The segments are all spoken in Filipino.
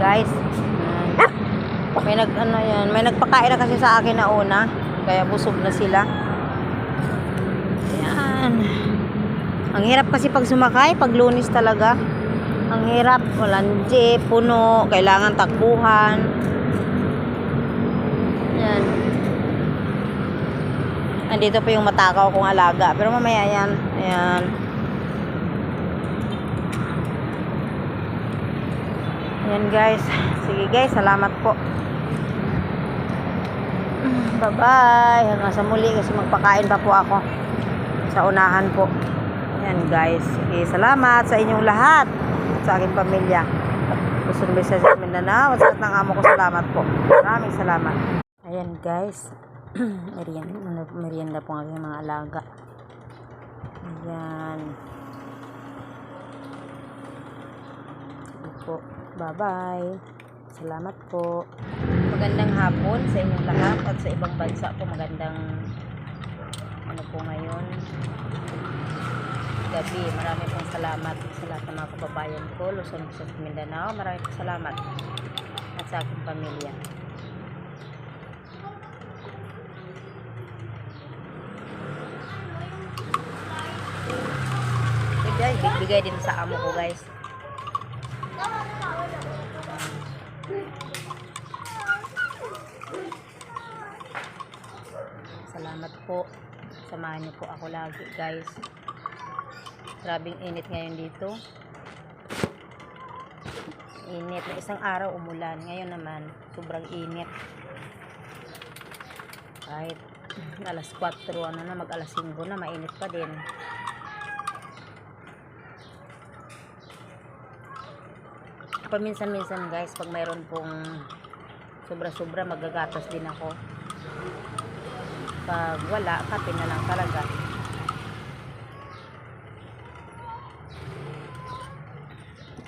guys. May nagpakain na kasi sa akin na una, kaya busog na sila. Ayan. Ang hirap kasi pag sumakay, pag Lunes talaga. Ang hirap, walang jeep, puno, kailangan takbuhan. Ayan. Andito pa yung matakaw kong alaga, pero mamaya yan. Ayan. Ayan guys. Sige guys, salamat po. Bye-bye. Hanggang sa muli kasi magpakain pa po ako sa unahan po. Ayan guys. Sige, salamat sa inyong lahat. Sa aking pamilya. Luzon, Visayas at Mindanao. Sa lahat ng amo ko, salamat po. Maraming salamat. Ayan guys. Merienda po ang aking mga alaga. Ayan. Sige po. Bye-bye. Salamat po. Magandang hapon sa inyong lahat at sa ibang bansa po. Magandang ano po ngayon, gabi. Marami pong salamat sa lahat ng mga kababayan ko, Luzon, Visayas, Mindanao. Marami pong salamat at sa aking pamilya. Okay guys, bigay din sa amo ko guys. Salamat po. Samahan niyo po ako lagi guys. Grabing init ngayon dito. Init. Na isang araw umulan. Ngayon naman, sobrang init. Kahit alas 4, mag alas 5 na, mainit pa din. Paminsan-minsan guys, pag mayroon pong sobra-sobra, magagatas din ako. Pag wala, kape na lang talaga.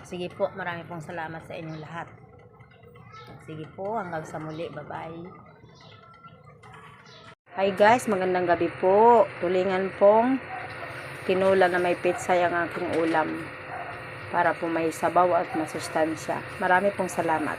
Sige po, marami pong salamat sa inyong lahat. Sige po, hanggang sa muli. Bye-bye. Hi guys, magandang gabi po. Tulingan pong tinula na may pitsay ang aking ulam. Para po may sabaw at masustansya. Marami pong salamat.